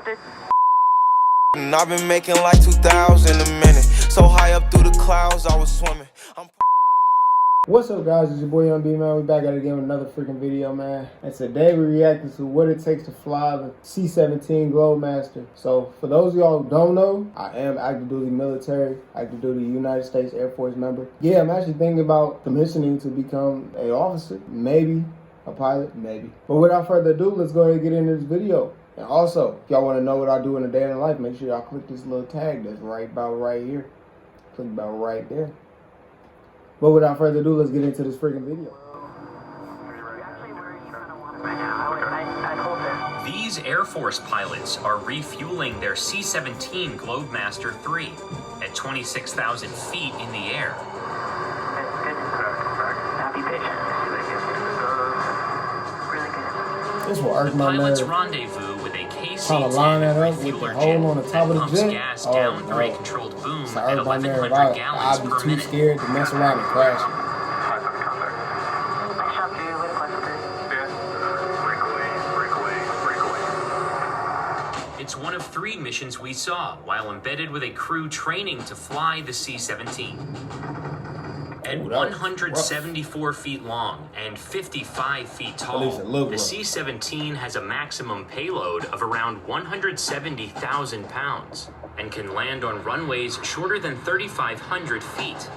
this. And I've been making like 2,000 a minute. So high up through the clouds, I was swimming. What's up, guys? It's your boy YVNGB, man. We back at it again with another freaking video, man. And today we're reacting to what it takes to fly the C-17 Globemaster. So for those of y'all who don't know, I am active duty military, active duty United States Air Force member. Yeah, I'm actually thinking about commissioning to become an officer, maybe a pilot, maybe. But without further ado, let's go ahead and get into this video. And also, if y'all want to know what I do in a day in life, make sure y'all click this little tag that's right about right here. Click about right there. But without further ado, let's get into this freaking video. These Air Force pilots are refueling their C-17 Globemaster 3 at 26,000 feet in the air. This will irk The my pilots nerve. rendezvous with a Trying to line that KC-10 up with the refueler hole on the jet top of that the pumps jet. gas Oh, down through a no. controlled boom It's at irk my nerve. 1,100 gallons I'd be per too minute. scared to mess around and crash. It's one of 3 missions we saw while embedded with a crew training to fly the C-17. At 174 feet long and 55 feet tall, the C-17 has a maximum payload of around 170,000 pounds and can land on runways shorter than 3,500 feet,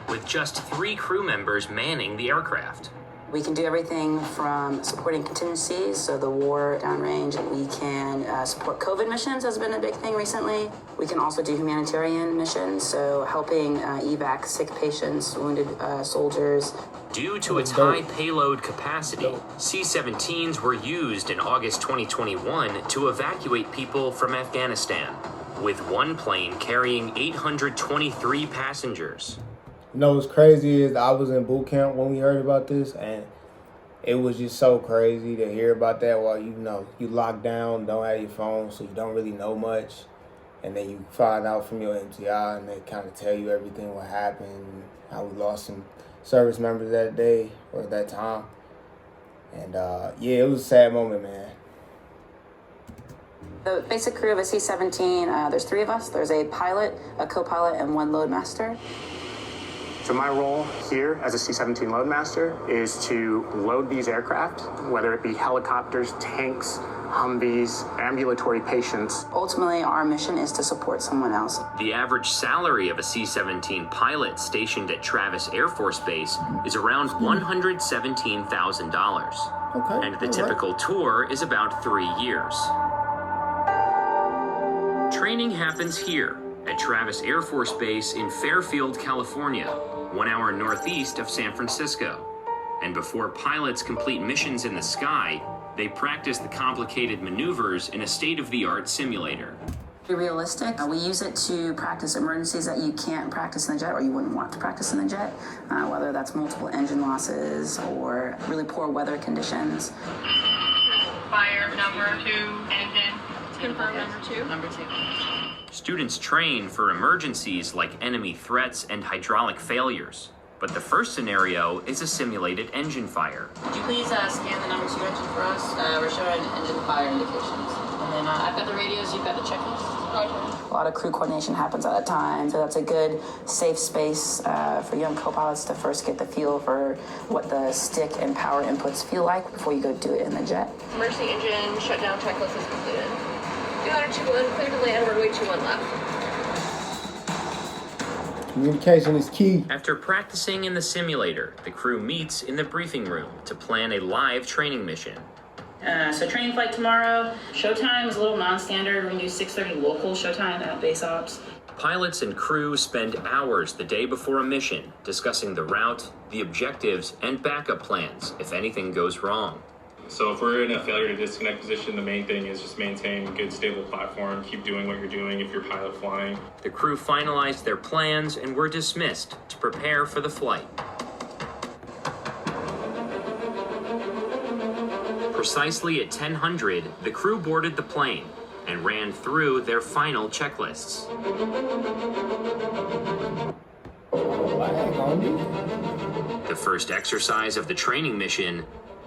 with just 3 crew members manning the aircraft. We can do everything from supporting contingencies, so the war downrange. We can support COVID missions has been a big thing recently. We can also do humanitarian missions, so helping evac sick patients, wounded soldiers. Due to its high payload capacity, C-17s were used in August 2021 to evacuate people from Afghanistan, with one plane carrying 823 passengers. You know what's crazy is I was in boot camp when we heard about this, and it was just so crazy to hear about that while you locked down, don't have your phone, so you don't really know much. And then you find out from your MTI and they kind of tell you everything what happened, how we lost some service members that day or that time. And yeah, it was a sad moment, man. The basic crew of a C-17, there's 3 of us. There's a pilot, a co-pilot, and 1 loadmaster. So my role here as a C-17 Loadmaster is to load these aircraft, whether it be helicopters, tanks, Humvees, ambulatory patients. Ultimately, our mission is to support someone else. The average salary of a C-17 pilot stationed at Travis Air Force Base is around $117,000. Okay, and the typical tour is about 3 years. Training happens here at Travis Air Force Base in Fairfield, California, 1 hour northeast of San Francisco. And before pilots complete missions in the sky, they practice the complicated maneuvers in a state-of-the-art simulator. To be realistic, we use it to practice emergencies that you can't practice in the jet or you wouldn't want to practice in the jet, whether that's multiple engine losses or really poor weather conditions. Fire number 2, engine. Confirm number 2. Number 2. Students train for emergencies like enemy threats and hydraulic failures. But the first scenario is a simulated engine fire. Could you please scan the number 2 engine for us? We're showing engine fire indications. And then I've got the radios, you've got the checklist. A lot of crew coordination happens at a time, so that's a good safe space for young co-pilots to first get the feel for what the stick and power inputs feel like before you go do it in the jet. Emergency engine shutdown checklist is completed. 221 clear to land, runway 21 left. Communication is key. After practicing in the simulator, the crew meets in the briefing room to plan a live training mission. So training flight tomorrow. Showtime is a little non-standard. We're going to do 6:30 local showtime at base ops. Pilots and crew spend hours the day before a mission discussing the route, the objectives, and backup plans if anything goes wrong. So if we're in a failure to disconnect position, the main thing is just maintain a good stable platform, keep doing what you're doing if you're pilot flying. The crew finalized their plans and were dismissed to prepare for the flight. Precisely at 10:00, the crew boarded the plane and ran through their final checklists. The first exercise of the training mission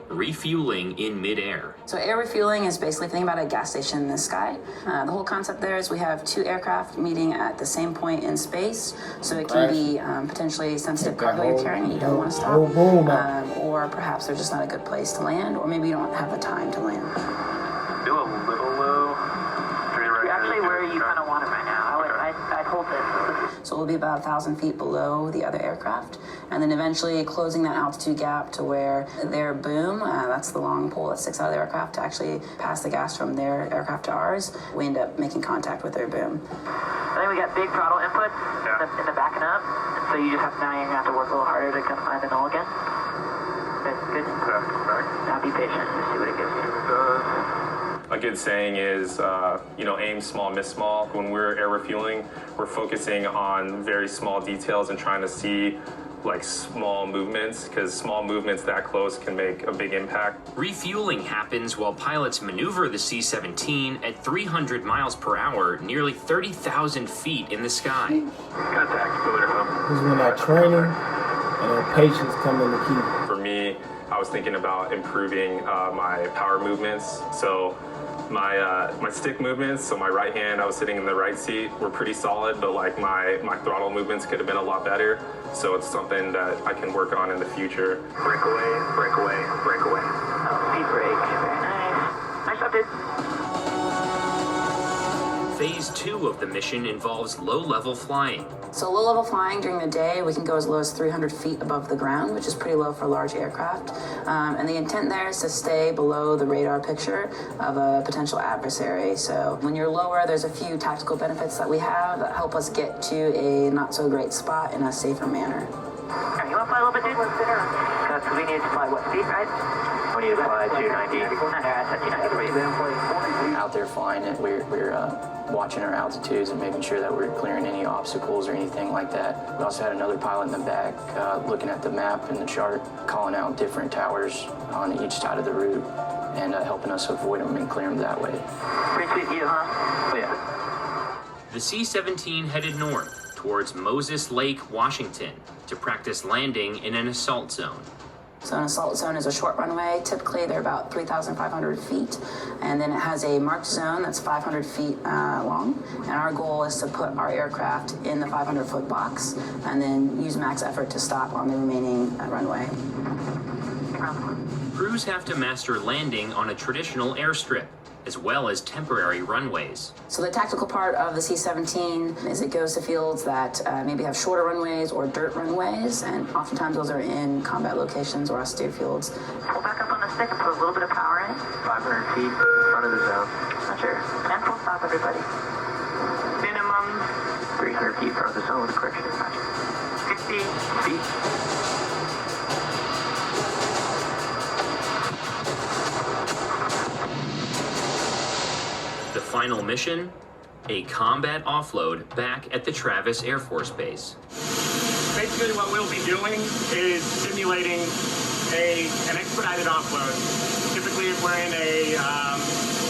refueling in midair. So air refueling is basically thinking about a gas station in the sky. The whole concept there is we have two aircraft meeting at the same point in space, so it can be potentially sensitive cargo you're carrying and you don't want to stop, or perhaps there's just not a good place to land, or maybe you don't have the time to land. Do a little low. You're actually where you kind of want it right now. I'd hold this. So we'll be about 1,000 feet below the other aircraft, and then eventually closing that altitude gap to where their boom, that's the long pole that sticks out of the aircraft, to actually pass the gas from their aircraft to ours, we end up making contact with their boom. I think we got big throttle inputs in the backing up, and so you just have now you're gonna have to work a little harder to kind of find the null again. That's good. Now be patient and see what it gives you. A good saying is, aim small, miss small. When we're air refueling, we're focusing on very small details and trying to see like small movements, because small movements that close can make a big impact. Refueling happens while pilots maneuver the C-17 at 300 miles per hour, nearly 30,000 feet in the sky. Contact, go there, This is when that training and that patience come in the key. For me, I was thinking about improving my power movements. So my stick movements, so my right hand, I was sitting in the right seat, were pretty solid, but like my throttle movements could have been a lot better. So it's something that I can work on in the future. Break away, break away, break away. Oh, speed brake. Very nice. Nice job, dude. Phase 2 of the mission involves low-level flying. So low-level flying during the day, we can go as low as 300 feet above the ground, which is pretty low for a large aircraft. And the intent there is to stay below the radar picture of a potential adversary. So when you're lower, there's a few tactical benefits that we have that help us get to a not-so-great spot in a safer manner. Alright, you want to fly a little bit, dude? Because we need to fly what speed, right? We need to fly 290. That's 290 for you. Out there flying it, we're watching our altitudes and making sure that we're clearing any obstacles or anything like that. We also had another pilot in the back looking at the map and the chart, calling out different towers on each side of the route and helping us avoid them and clear them that way. Pretty sweet view, huh? Oh, yeah. The C-17 headed north towards Moses Lake, Washington, to practice landing in an assault zone. So an assault zone is a short runway. Typically, they're about 3,500 feet. And then it has a marked zone that's 500 feet long. And our goal is to put our aircraft in the 500-foot box and then use max effort to stop on the remaining runway. Crews have to master landing on a traditional airstrip, as well as temporary runways. So the tactical part of the C-17 is it goes to fields that maybe have shorter runways or dirt runways, and oftentimes those are in combat locations or austere fields. Pull back up on the stick and put a little bit of power in. 500 feet, front of the zone. Not sure. And full stop, everybody. Minimum 300 feet front of the zone with a correction. 50 feet. The final mission, a combat offload back at the Travis Air Force Base. Basically what we'll be doing is simulating an expedited offload. Typically if we're in a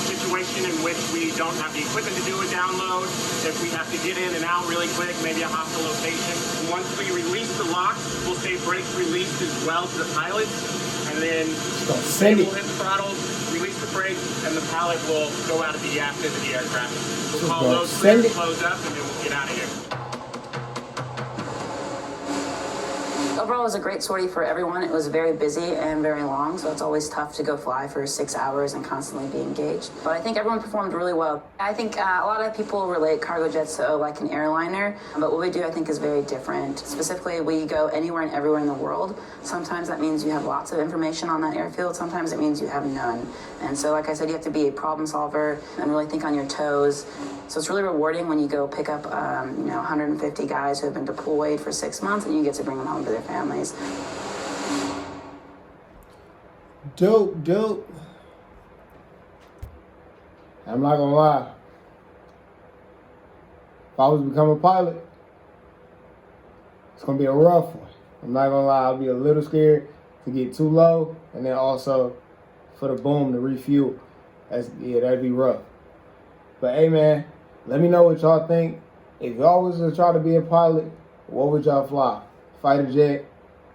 situation in which we don't have the equipment to do a download, if we have to get in and out really quick, maybe a hostile location. Once we release the lock, we'll say brakes released as well to the pilot, and then they will hit the throttle, release the brake, and the pilot will go out of the aft end of the aircraft. We'll call those clears, close up, and then we'll get out of here. Overall, it was a great sortie for everyone. It was very busy and very long, so it's always tough to go fly for 6 hours and constantly be engaged. But I think everyone performed really well. I think a lot of people relate cargo jets to like an airliner, but what we do I think is very different. Specifically, we go anywhere and everywhere in the world. Sometimes that means you have lots of information on that airfield. Sometimes it means you have none. And so, like I said, you have to be a problem solver and really think on your toes. So it's really rewarding when you go pick up, 150 guys who have been deployed for 6 months and you get to bring them home to their families. Dope. I'm not gonna lie. If I was to become a pilot, it's gonna be a rough one. I'm not gonna lie, I'll be a little scared to get too low, and then also for the boom to refuel. That'd be rough. But hey man, let me know what y'all think. If y'all was to try to be a pilot, what would y'all fly? Fighter jet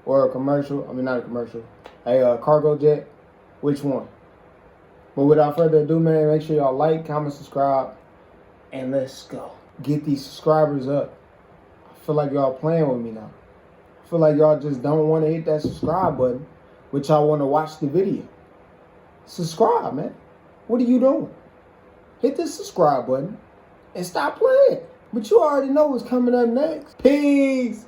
or a commercial? I mean, not a commercial. A cargo jet which one. But without further ado, man, make sure y'all like, comment, subscribe, and let's go. Get these subscribers up. I feel like y'all playing with me now. I feel like y'all just don't want to hit that subscribe button, but y'all want to watch the video. Subscribe, man. What are you doing? Hit the subscribe button and stop playing. But you already know what's coming up next. Peace.